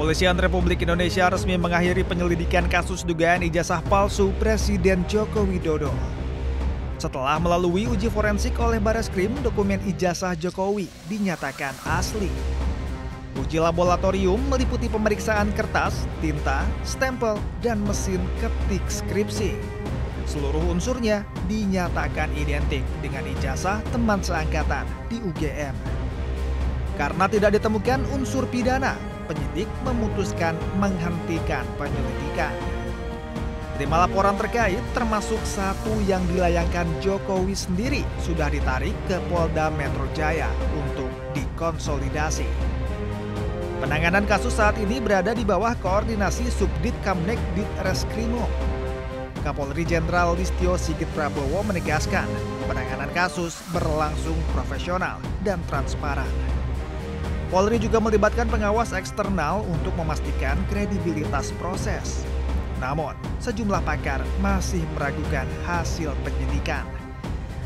Kepolisian Republik Indonesia resmi mengakhiri penyelidikan kasus dugaan ijazah palsu Presiden Joko Widodo. Setelah melalui uji forensik oleh Bareskrim, dokumen ijazah Jokowi dinyatakan asli. Uji laboratorium meliputi pemeriksaan kertas, tinta, stempel, dan mesin ketik skripsi. Seluruh unsurnya dinyatakan identik dengan ijazah teman seangkatan di UGM. Karena tidak ditemukan unsur pidana, penyidik memutuskan menghentikan penyelidikan. 5 laporan terkait termasuk satu yang dilayangkan Jokowi sendiri sudah ditarik ke Polda Metro Jaya untuk dikonsolidasi. Penanganan kasus saat ini berada di bawah koordinasi Subdit Kamnek Ditreskrimum. Kapolri Jenderal Listio Sigit Prabowo menegaskan penanganan kasus berlangsung profesional dan transparan. Polri juga melibatkan pengawas eksternal untuk memastikan kredibilitas proses. Namun, sejumlah pakar masih meragukan hasil penyidikan.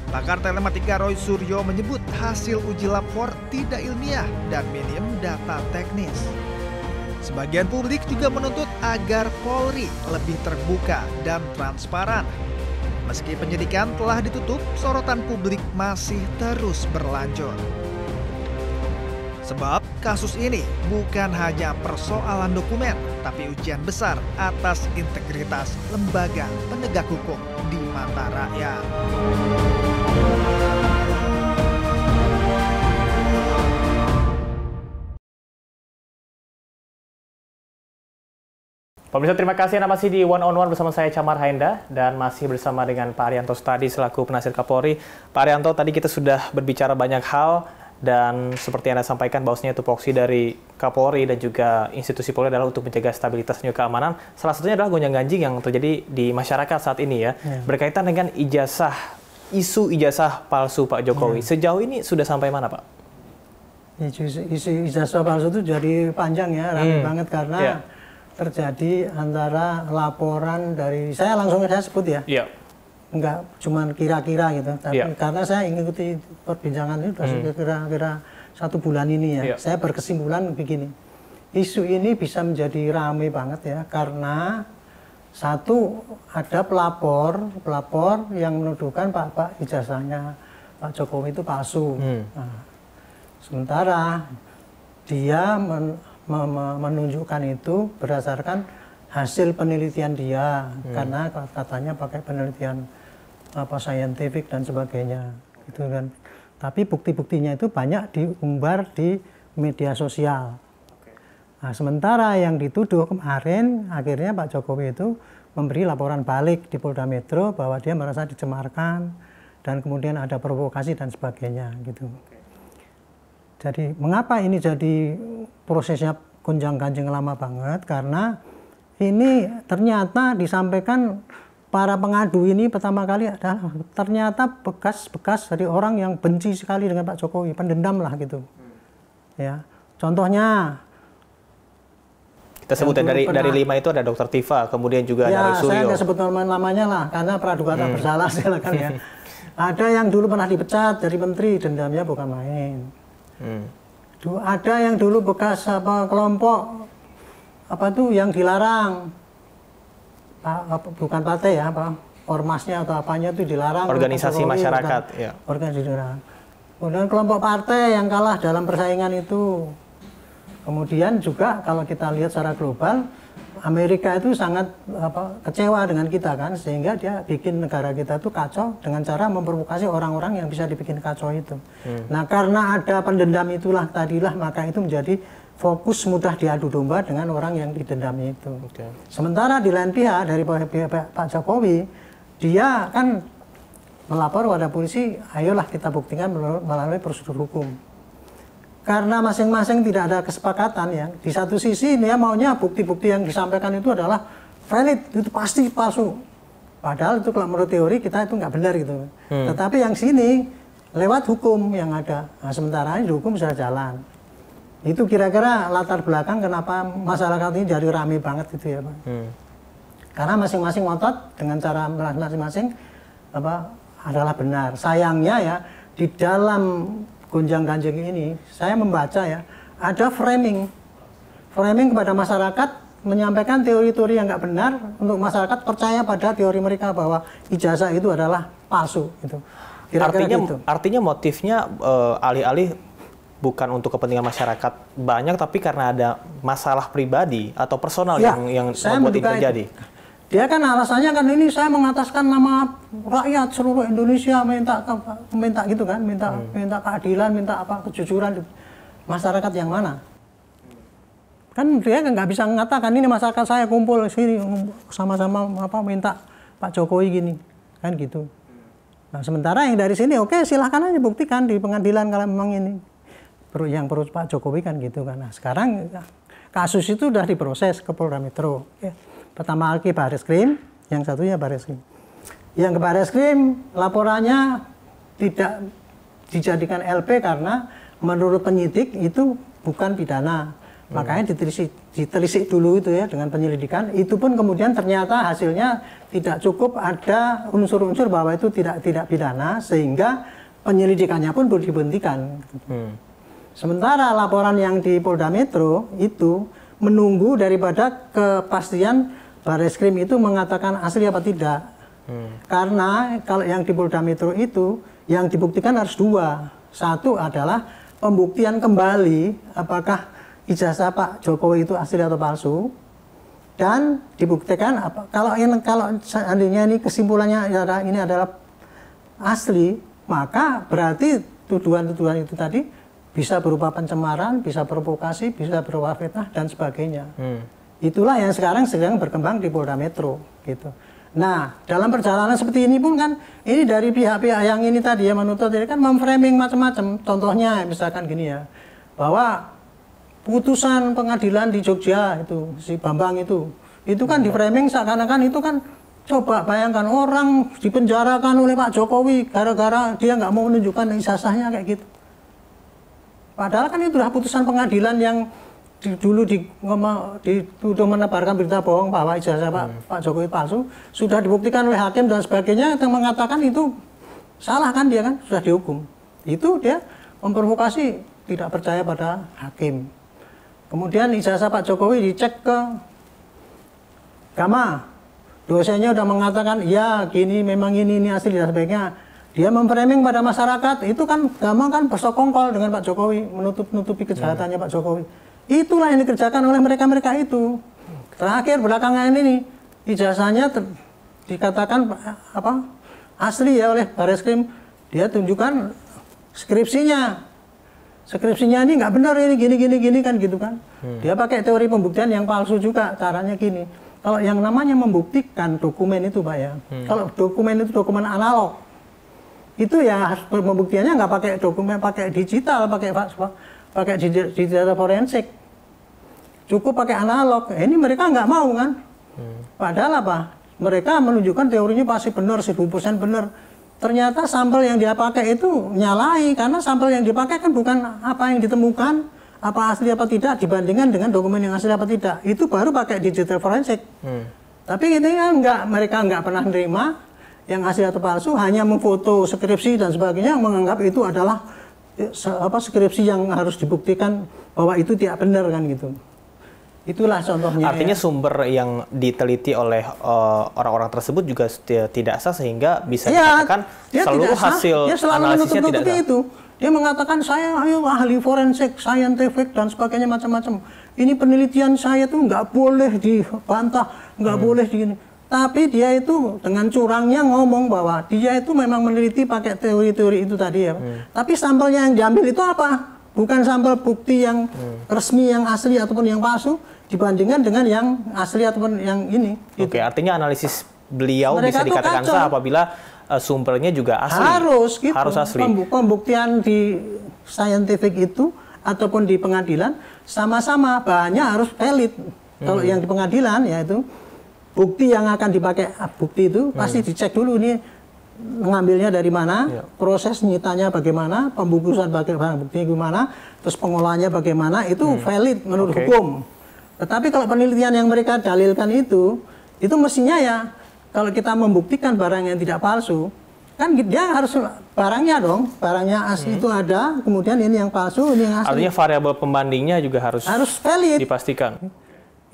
Pakar telematika Roy Suryo menyebut hasil uji lapor tidak ilmiah dan minim data teknis. Sebagian publik juga menuntut agar Polri lebih terbuka dan transparan. Meski penyidikan telah ditutup, sorotan publik masih terus berlanjut. Sebab kasus ini bukan hanya persoalan dokumen, tapi ujian besar atas integritas lembaga penegak hukum di mata rakyat. Pemirsa, terima kasih Anda masih di One on One bersama saya Camar Haenda dan masih bersama dengan Pak Arianto Stadi selaku penasihat Kapolri. Pak Arianto, tadi kita sudah berbicara banyak hal dan seperti yang Anda sampaikan bahwasanya tupoksi dari Kapolri dan juga institusi Polri adalah untuk menjaga stabilitas dan juga keamanan. Salah satunya adalah gonjang-ganjing yang terjadi di masyarakat saat ini ya. Berkaitan dengan isu ijazah palsu Pak Jokowi. Sejauh ini sudah sampai mana Pak? Isu ijazah palsu itu jadi panjang ya, ramai banget karena terjadi antara laporan dari, saya sebut ya. Enggak cuman kira-kira gitu, tapi karena saya ikuti perbincangan itu kira-kira 1 bulan ini ya, saya berkesimpulan begini, isu ini bisa menjadi ramai banget ya, karena satu, ada pelapor yang menuduhkan Pak ijazahnya Pak Jokowi itu palsu. Nah, sementara dia menunjukkan itu berdasarkan hasil penelitian dia, karena katanya pakai penelitian saintifik dan sebagainya gitu kan. Tapi bukti-buktinya itu banyak diumbar di media sosial. Nah, sementara yang dituduh kemarin akhirnya Pak Jokowi itu memberi laporan balik di Polda Metro bahwa dia merasa dicemarkan dan kemudian ada provokasi dan sebagainya gitu. Jadi mengapa ini jadi prosesnya gonjang-ganjing lama banget? Karena ini ternyata disampaikan para pengadu ini pertama kali adalah ternyata bekas dari orang yang benci sekali dengan Pak Jokowi, pendendam lah gitu. Ya, contohnya kita sebutkan dari 5 itu ada Dr. Tifa, kemudian juga ada Roy Suryo. Saya nggak sebut namanya lah, karena praduga tak bersalah silakan ya. Ada yang dulu pernah dipecat dari menteri, dendamnya bukan main. Ada yang dulu bekas kelompok yang dilarang, bukan partai ya, ormasnya atau apanya itu dilarang. Organisasi masyarakat, organisasi dilarang. Kemudian kelompok partai yang kalah dalam persaingan itu. Kemudian juga kalau kita lihat secara global, Amerika itu sangat kecewa dengan kita kan, sehingga dia bikin negara kita itu kacau dengan cara memprovokasi orang-orang yang bisa dibikin kacau itu. Nah, karena ada pendendam itulah tadilah, maka itu menjadi fokus mudah diadu domba dengan orang yang didendamnya itu. Sementara di lain pihak dari Pak Jokowi, dia kan melapor kepada polisi, ayolah kita buktikan melalui prosedur hukum. Karena masing-masing tidak ada kesepakatan ya. Di satu sisi dia maunya bukti-bukti yang disampaikan itu adalah valid, itu pasti palsu. Padahal itu kalau menurut teori kita itu nggak benar gitu. Tetapi yang sini lewat hukum yang ada. Nah, sementara ini hukum sudah jalan. Itu kira-kira latar belakang kenapa masyarakat ini jadi ramai banget gitu ya Pak. Karena masing-masing ngotot dengan cara masing-masing adalah benar. Sayangnya ya di dalam gonjang-ganjing ini saya membaca ya ada framing framing kepada masyarakat, menyampaikan teori-teori yang nggak benar untuk masyarakat percaya pada teori mereka bahwa ijazah itu adalah palsu. Gitu. Artinya motifnya alih-alih bukan untuk kepentingan masyarakat banyak, tapi karena ada masalah pribadi atau personal yang membuat ini terjadi. Dia kan alasannya kan ini saya mengataskan nama rakyat seluruh Indonesia, minta gitu kan, minta keadilan, minta apa, kejujuran. Masyarakat yang mana? Kan dia nggak bisa mengatakan ini masyarakat saya kumpul sini sama-sama apa minta Pak Jokowi gini, kan gitu. Nah sementara yang dari sini oke, silahkan aja buktikan di pengadilan kalau memang ini yang perlu Pak Jokowi kan gitu kan. Nah sekarang kasus itu sudah diproses ke Polda Metro. Ya. Pertama ke Barreskrim, yang satunya Barreskrim. Yang ke Barreskrim laporannya tidak dijadikan LP karena menurut penyidik itu bukan pidana. Makanya ditelisik dulu itu ya dengan penyelidikan. Itu pun kemudian ternyata hasilnya tidak cukup, ada unsur-unsur bahwa itu tidak pidana sehingga penyelidikannya pun perlu dihentikan. Sementara laporan yang di Polda Metro itu menunggu daripada kepastian Barreskrim itu mengatakan asli apa tidak. Karena kalau yang di Polda Metro itu yang dibuktikan harus dua. Satu adalah pembuktian kembali apakah ijazah Pak Jokowi itu asli atau palsu, dan dibuktikan apa kalau seandainya ini kesimpulannya ini adalah asli, maka berarti tuduhan-tuduhan itu tadi bisa berupa pencemaran, bisa provokasi, bisa berupa fitnah dan sebagainya. Itulah yang sekarang sedang berkembang di Polda Metro gitu. Nah, dalam perjalanan seperti ini pun kan ini dari pihak-pihak yang ini tadi ya menuntut ini kan memframing macam-macam. Contohnya misalkan gini ya, bahwa putusan pengadilan di Jogja itu si Bambang itu kan diframing seakan-akan itu kan, coba bayangkan orang dipenjarakan oleh Pak Jokowi gara-gara dia nggak mau menunjukkan ijazahnya kayak gitu. Padahal kan itu adalah putusan pengadilan yang dulu dituduh menebarkan berita bohong bahwa ijazah Pak Jokowi palsu, sudah dibuktikan oleh hakim dan sebagainya, yang mengatakan itu salah kan, dia kan sudah dihukum. Itu dia memprovokasi tidak percaya pada hakim. Kemudian ijazah Pak Jokowi dicek ke Gama, dosennya udah mengatakan ya gini memang ini asli dan sebagainya. Dia memframing pada masyarakat, itu kan Gama kan bersekongkol dengan Pak Jokowi, menutupi kejahatannya Pak Jokowi. Itulah yang dikerjakan oleh mereka itu. Terakhir belakangan ini ijazahnya dikatakan apa asli ya oleh Barreskrim. Dia tunjukkan skripsinya. Skripsinya ini nggak benar, ini gini kan gitu kan. Dia pakai teori pembuktian yang palsu juga, caranya gini. Kalau yang namanya membuktikan dokumen itu Pak ya. Kalau dokumen itu dokumen analog, itu ya pembuktiannya nggak pakai dokumen, pakai digital, pakai digital forensik, cukup pakai analog. Ini mereka nggak mau kan. Padahal apa? Mereka menunjukkan teorinya pasti benar, 1000% benar. Ternyata sampel yang dia pakai itu nyalahi, karena sampel yang dipakai kan bukan apa yang ditemukan, apa asli apa tidak dibandingkan dengan dokumen yang asli apa tidak. Itu baru pakai digital forensik. Tapi ini kan mereka nggak pernah menerima yang asli atau palsu, hanya memfoto skripsi dan sebagainya, menganggap itu adalah skripsi yang harus dibuktikan bahwa itu tidak benar kan gitu. Itulah contohnya. Artinya ya, sumber yang diteliti oleh orang-orang tersebut juga tidak sah, sehingga bisa dikatakan seluruh hasil analisisnya tidak sah. Itu. Dia mengatakan saya ahli forensik, scientific dan sebagainya macam-macam. Ini penelitian saya tuh nggak boleh dibantah, nggak boleh digini. Tapi dia itu dengan curangnya ngomong bahwa dia itu memang meneliti pakai teori-teori itu tadi ya. Tapi sampelnya yang diambil itu apa? Bukan sampel bukti yang resmi, yang asli ataupun yang palsu, dibandingkan dengan yang asli ataupun yang ini. Oke, artinya analisis beliau mereka bisa dikatakan sah apabila sumbernya juga asli. Harus gitu. Harus asli. Pembuktian di scientific itu ataupun di pengadilan sama-sama bahannya harus valid. Kalau yang di pengadilan yaitu bukti yang akan dipakai, bukti itu pasti dicek dulu nih mengambilnya dari mana, proses nyitanya bagaimana, pembungkusan bagaimana, buktinya gimana, terus pengolahannya bagaimana, itu valid menurut hukum. Tetapi kalau penelitian yang mereka dalilkan itu mestinya ya kalau kita membuktikan barang yang tidak palsu, Kan dia harus barangnya dong, barangnya asli itu ada, kemudian ini yang palsu, ini yang asli. Artinya variabel pembandingnya juga harus valid. Dipastikan.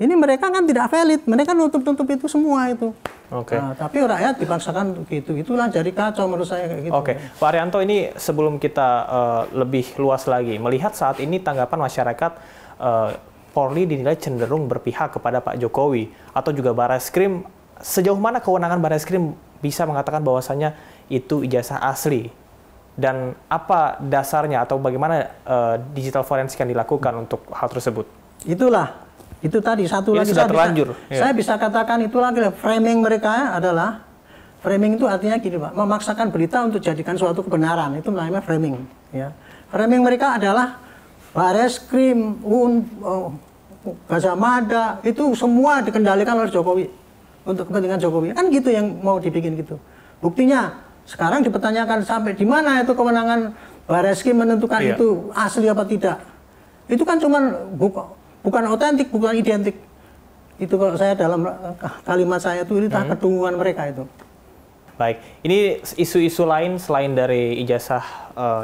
Ini mereka kan tidak valid, mereka nutup-nutup itu semua itu. Oke. Nah, tapi rakyat dipaksakan gitu, itulah jadi kacau menurut saya kayak gitu. Oke, Pak Arianto, ini sebelum kita lebih luas lagi, melihat saat ini tanggapan masyarakat, Polri dinilai cenderung berpihak kepada Pak Jokowi atau juga Barreskrim. Sejauh mana kewenangan Barreskrim bisa mengatakan bahwasannya itu ijazah asli? Dan apa dasarnya atau bagaimana digital forensik yang dilakukan untuk hal tersebut? Itulah. Itu tadi satu ini lagi sudah terlanjur. Saya bisa katakan itu lagi framing mereka adalah framing itu artinya gini Pak, memaksakan berita untuk jadikan suatu kebenaran, itu namanya framing. Ya. Framing mereka adalah Barreskrim, Gajah Mada, itu semua dikendalikan oleh Jokowi untuk kepentingan Jokowi. Kan gitu yang mau dibikin gitu. Buktinya sekarang dipertanyakan sampai di mana itu kewenangan Barreskrim menentukan itu asli apa tidak. Itu kan cuman bukan otentik, bukan identik. Itu kalau saya dalam kalimat saya itu kedunguan mereka itu. Baik, ini isu-isu lain selain dari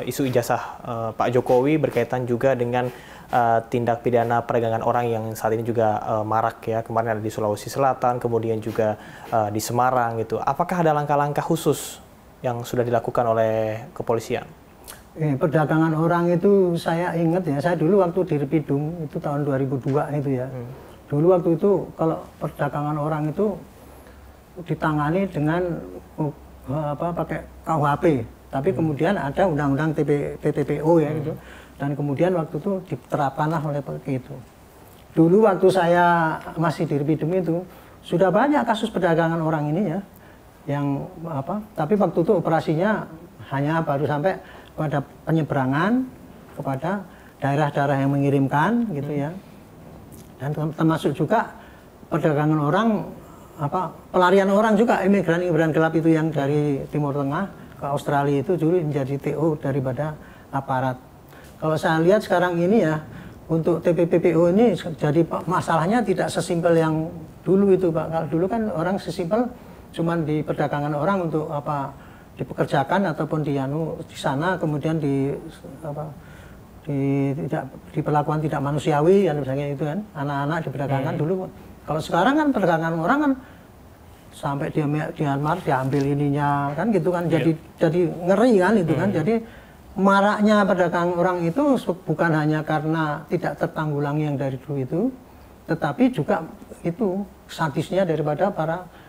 isu ijazah Pak Jokowi berkaitan juga dengan tindak pidana perdagangan orang yang saat ini juga marak ya. Kemarin ada di Sulawesi Selatan, kemudian juga di Semarang gitu. Apakah ada langkah-langkah khusus yang sudah dilakukan oleh kepolisian? Perdagangan orang itu saya ingat ya, saya dulu waktu di Repidum itu tahun 2002 itu ya. Dulu waktu itu kalau perdagangan orang itu ditangani dengan pakai KUHP, tapi kemudian ada undang-undang TPPO ya gitu. Dan kemudian waktu itu diterapkanlah oleh itu. Dulu waktu saya masih di Repidum itu sudah banyak kasus perdagangan orang ini ya. Yang tapi waktu itu operasinya hanya baru sampai pada penyeberangan kepada daerah-daerah yang mengirimkan gitu ya, dan termasuk juga perdagangan orang, pelarian orang juga, imigran gelap itu yang dari Timur Tengah ke Australia itu dulu menjadi TO daripada aparat. Kalau saya lihat sekarang ini ya, untuk TPPO ini jadi masalahnya tidak sesimpel yang dulu itu Pak. Kalau dulu kan orang sesimpel cuman di perdagangan orang untuk dipekerjakan ataupun di sana, kemudian diperlakukan tidak manusiawi ya misalnya itu kan, anak-anak diperdagangkan dulu. Kalau sekarang kan perdagangan orang kan sampai di Myanmar diambil ininya kan gitu kan, jadi ngeri kan itu kan. Jadi maraknya perdagangan orang itu bukan hanya karena tidak tertanggulangi yang dari dulu itu, tetapi juga itu sadisnya daripada para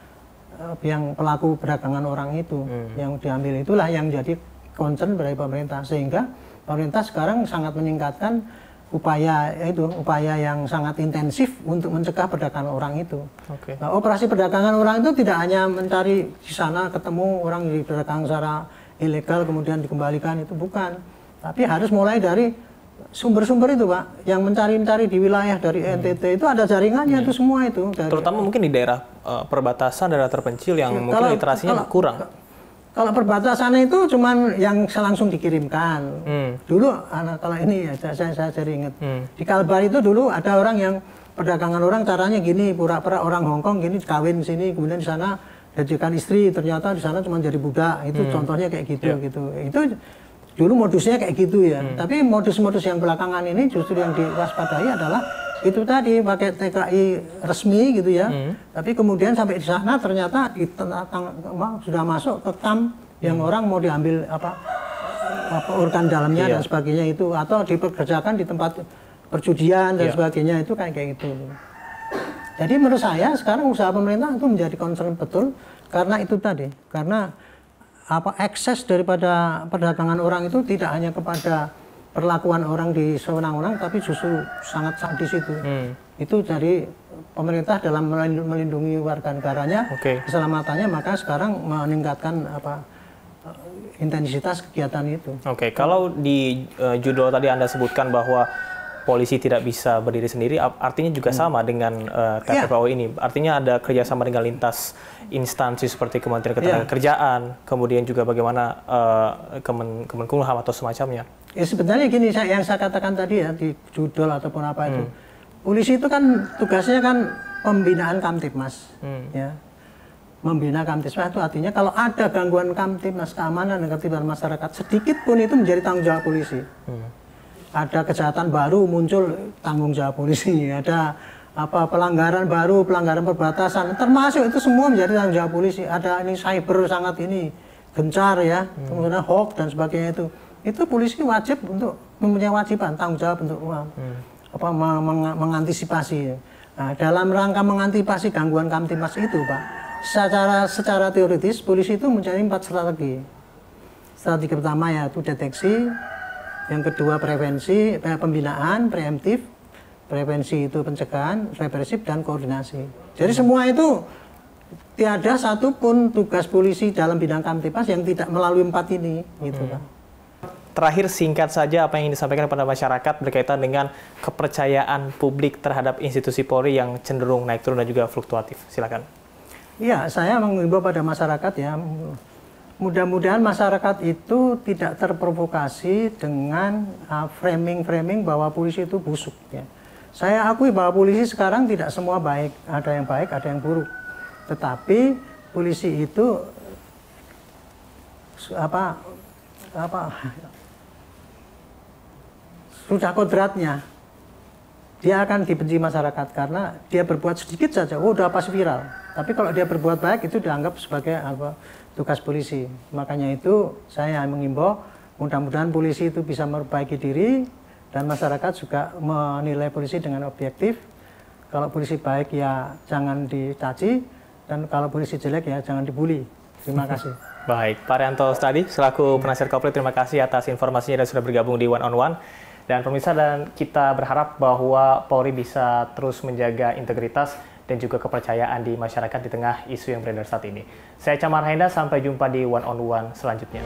yang pelaku perdagangan orang itu yang diambil, itulah yang jadi concern dari pemerintah, sehingga pemerintah sekarang sangat meningkatkan upaya yang sangat intensif untuk mencegah perdagangan orang itu. Nah, operasi perdagangan orang itu tidak hanya mencari di sana ketemu orang yang diperdagangkan secara ilegal kemudian dikembalikan, itu bukan, tapi harus mulai dari sumber-sumber itu Pak, yang mencari-cari di wilayah dari NTT itu ada jaringannya itu semua itu. Terutama mungkin di daerah perbatasan, daerah terpencil yang mungkin literasinya kurang. Kalau perbatasan itu cuman yang langsung dikirimkan. Dulu kalau ini ya saya jadi ingat. Di Kalbar itu dulu ada orang yang perdagangan orang caranya gini, pura-pura orang Hongkong gini kawin sini, kemudian di sana jadikan istri, ternyata di sana cuma jadi budak. Itu contohnya kayak gitu gitu. Itu dulu modusnya kayak gitu ya. Tapi modus-modus yang belakangan ini justru yang diwaspadai adalah itu tadi pakai TKI resmi gitu ya. Tapi kemudian sampai di sana ternyata sudah masuk ke kamp yang orang mau diambil organ dalamnya dan sebagainya itu, atau dipekerjakan di tempat perjudian dan sebagainya itu kayak gitu. Jadi menurut saya sekarang usaha pemerintah itu menjadi concern betul karena itu tadi, karena akses daripada perdagangan orang itu tidak hanya kepada perlakuan orang di sewenang-wenang, tapi justru sangat sadis itu. Itu dari pemerintah dalam melindungi warga negaranya, keselamatannya, maka sekarang meningkatkan intensitas kegiatan itu. Kalau di judul tadi Anda sebutkan bahwa polisi tidak bisa berdiri sendiri, artinya juga sama dengan TPPO ini. Artinya ada kerjasama dengan lintas instansi seperti Kementerian Ketenagakerjaan, kemudian juga bagaimana Kemenkumham atau semacamnya. Ya sebenarnya gini, yang saya katakan tadi ya di judul ataupun apa itu, polisi itu kan tugasnya kan pembinaan Kamtibmas, ya, membina Kamtipmas itu artinya kalau ada gangguan Kamtipmas, keamanan dan ketertiban masyarakat sedikit pun itu menjadi tanggung jawab polisi. Ada kejahatan baru muncul, tanggung jawab polisi. Ada pelanggaran baru, pelanggaran perbatasan, termasuk itu semua menjadi tanggung jawab polisi. Ada ini cyber sangat ini gencar ya, kemudian hoax dan sebagainya itu polisi wajib untuk mempunyai wajiban tanggung jawab untuk mengantisipasi. Nah, dalam rangka mengantisipasi gangguan Kamtipmas itu, Pak, secara teoritis polisi itu mencari 4 strategi. Strategi pertama yaitu deteksi, yang kedua prevensi, pembinaan, preemptif, prevensi itu pencegahan, represif dan koordinasi. Jadi semua itu tiada satupun tugas polisi dalam bidang Kamtipmas yang tidak melalui 4 ini, gitu, Pak. Terakhir singkat saja apa yang ingin disampaikan kepada masyarakat berkaitan dengan kepercayaan publik terhadap institusi Polri yang cenderung naik turun dan juga fluktuatif. Silakan. Iya, saya mengimbau pada masyarakat ya, mudah-mudahan masyarakat itu tidak terprovokasi dengan framing-framing bahwa polisi itu busuk. Ya. Saya akui bahwa polisi sekarang tidak semua baik, ada yang baik, ada yang buruk. Tetapi polisi itu sudah kodratnya, dia akan dibenci masyarakat karena dia berbuat sedikit saja, udah pasti viral. Tapi kalau dia berbuat baik itu dianggap sebagai tugas polisi. Makanya itu saya mengimbau mudah-mudahan polisi itu bisa memperbaiki diri dan masyarakat juga menilai polisi dengan objektif. Kalau polisi baik ya jangan dicaci dan kalau polisi jelek ya jangan dibully. Terima kasih. Baik, Pak Arianto Stadi selaku penasihat Kapolri, terima kasih atas informasinya dan sudah bergabung di One on One. Dan pemirsa, dan kita berharap bahwa Polri bisa terus menjaga integritas dan juga kepercayaan di masyarakat di tengah isu yang beredar saat ini. Saya Chamar Hainda, sampai jumpa di One on One selanjutnya.